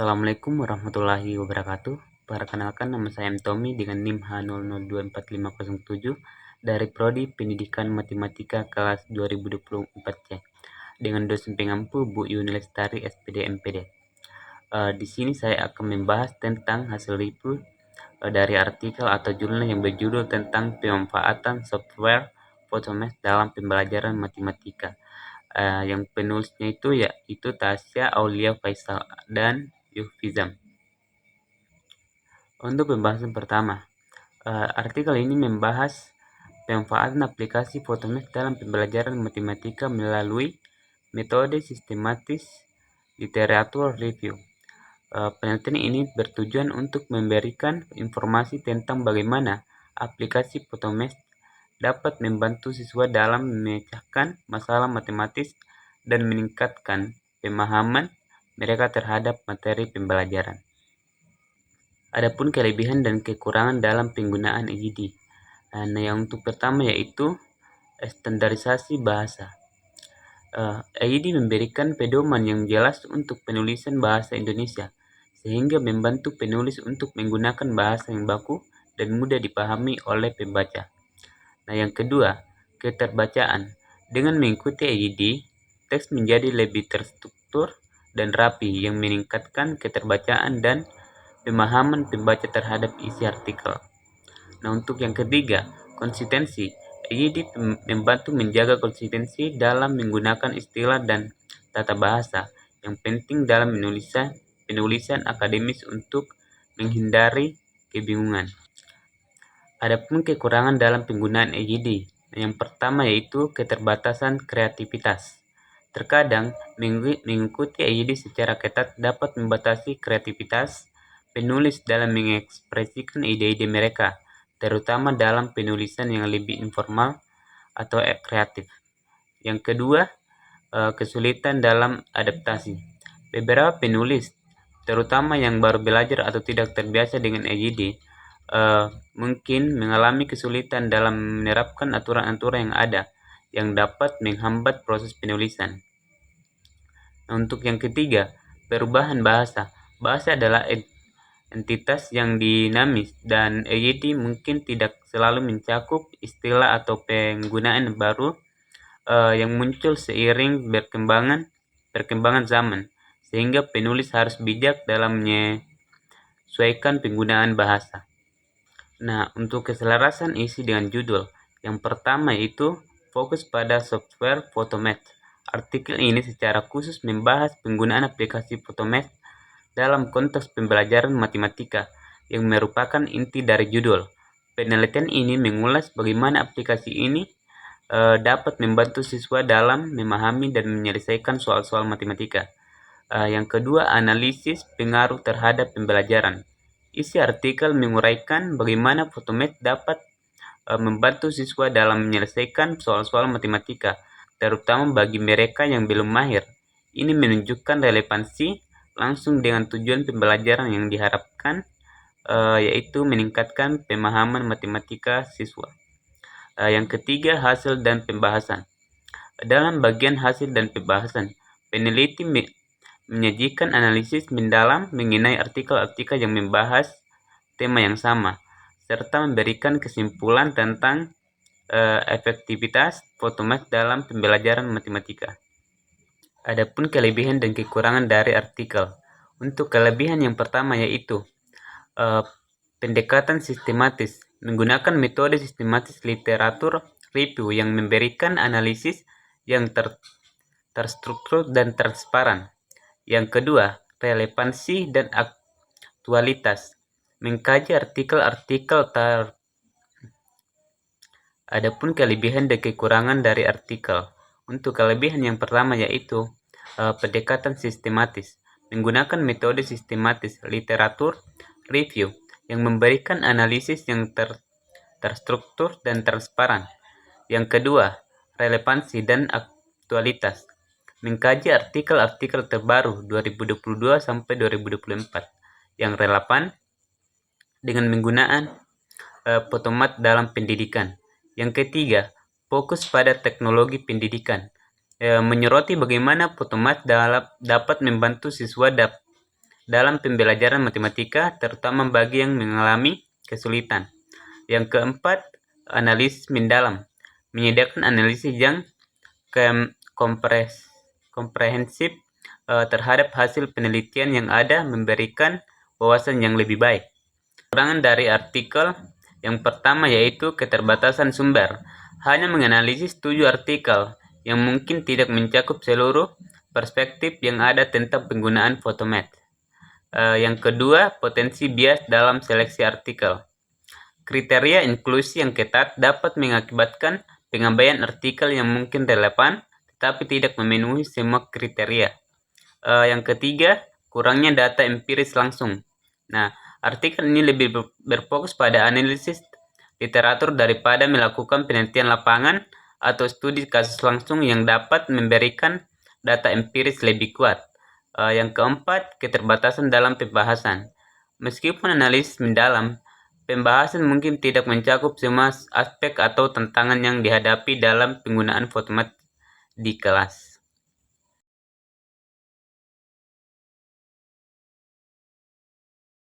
Assalamualaikum warahmatullahi wabarakatuh. Perkenalkan, nama saya M. Tommy dengan NIM H00245507 dari Prodi Pendidikan Matematika kelas 2024C dengan dosen pengampu Bu Yuni Lestari SPD MPD. Di sini saya akan membahas tentang hasil review dari artikel atau jurnal yang berjudul tentang pemanfaatan software Photomath dalam pembelajaran matematika. Yang penulisnya itu Tasya Aulia Faisal dan Yufizam. Untuk pembahasan pertama, artikel ini membahas pemanfaatan aplikasi Photomath dalam pembelajaran matematika melalui metode sistematis literatur review. Penelitian ini bertujuan untuk memberikan informasi tentang bagaimana aplikasi Photomath dapat membantu siswa dalam memecahkan masalah matematis dan meningkatkan pemahaman mereka terhadap materi pembelajaran. Adapun kelebihan dan kekurangan dalam penggunaan EID. Nah, yang untuk pertama yaitu standarisasi bahasa. EID memberikan pedoman yang jelas untuk penulisan bahasa Indonesia, sehingga membantu penulis untuk menggunakan bahasa yang baku dan mudah dipahami oleh pembaca. Nah, yang kedua, keterbacaan. Dengan mengikuti EID, teks menjadi lebih terstruktur dan rapi yang meningkatkan keterbacaan dan pemahaman pembaca terhadap isi artikel. Nah, untuk yang ketiga, konsistensi. EID membantu menjaga konsistensi dalam menggunakan istilah dan tata bahasa yang penting dalam penulisan akademis untuk menghindari kebingungan. Adapun kekurangan dalam penggunaan EID. Yang pertama yaitu keterbatasan kreativitas. Terkadang mengikuti EID secara ketat dapat membatasi kreativitas penulis dalam mengekspresikan ide-ide mereka, terutama dalam penulisan yang lebih informal atau kreatif. Yang kedua, kesulitan dalam adaptasi. Beberapa penulis, terutama yang baru belajar atau tidak terbiasa dengan EID, mungkin mengalami kesulitan dalam menerapkan aturan-aturan yang ada yang dapat menghambat proses penulisan. Nah, untuk yang ketiga, perubahan bahasa. Bahasa adalah entitas yang dinamis dan EID mungkin tidak selalu mencakup istilah atau penggunaan baru yang muncul seiring perkembangan zaman, sehingga penulis harus bijak dalam menyesuaikan penggunaan bahasa. Nah, untuk keselarasan isi dengan judul, yang pertama itu fokus pada software Photomath. Artikel ini secara khusus membahas penggunaan aplikasi Photomath dalam konteks pembelajaran matematika yang merupakan inti dari judul. Penelitian ini mengulas bagaimana aplikasi ini dapat membantu siswa dalam memahami dan menyelesaikan soal-soal matematika. Yang kedua, analisis pengaruh terhadap pembelajaran. Isi artikel menguraikan bagaimana Photomath dapat membantu siswa dalam menyelesaikan soal-soal matematika, terutama bagi mereka yang belum mahir. Ini menunjukkan relevansi langsung dengan tujuan pembelajaran yang diharapkan, yaitu meningkatkan pemahaman matematika siswa. Yang ketiga, hasil dan pembahasan. Dalam bagian hasil dan pembahasan, peneliti menyajikan analisis mendalam mengenai artikel-artikel yang membahas tema yang sama, serta memberikan kesimpulan tentang efektivitas Photomath dalam pembelajaran matematika. Adapun kelebihan dan kekurangan dari artikel. Untuk kelebihan yang pertama yaitu pendekatan sistematis, menggunakan metode sistematis literatur review yang memberikan analisis yang terstruktur dan transparan. Yang kedua, relevansi dan aktualitas, mengkaji artikel-artikel Adapun kelebihan dan kekurangan dari artikel. Untuk kelebihan yang pertama yaitu pendekatan sistematis, menggunakan metode sistematis literatur review yang memberikan analisis yang terstruktur dan transparan. Yang kedua, relevansi dan aktualitas, mengkaji artikel-artikel terbaru 2022 sampai 2024 yang relevan dengan penggunaan Photomath dalam pendidikan. Yang ketiga, fokus pada teknologi pendidikan, menyoroti bagaimana Photomath dapat membantu siswa dalam pembelajaran matematika, terutama bagi yang mengalami kesulitan. Yang keempat, analisis mendalam, menyediakan analisis yang komprehensif terhadap hasil penelitian yang ada, memberikan wawasan yang lebih baik. Kekurangan dari artikel yang pertama yaitu keterbatasan sumber. Hanya menganalisis 7 artikel yang mungkin tidak mencakup seluruh perspektif yang ada tentang penggunaan Photomath. Yang kedua, potensi bias dalam seleksi artikel. Kriteria inklusi yang ketat dapat mengakibatkan pengabaian artikel yang mungkin relevan, tetapi tidak memenuhi semua kriteria. Yang ketiga, kurangnya data empiris langsung. Nah, artikel ini lebih berfokus pada analisis literatur daripada melakukan penelitian lapangan atau studi kasus langsung yang dapat memberikan data empiris lebih kuat. Yang keempat, keterbatasan dalam pembahasan. Meskipun analisis mendalam, pembahasan mungkin tidak mencakup semua aspek atau tantangan yang dihadapi dalam penggunaan Photomath di kelas.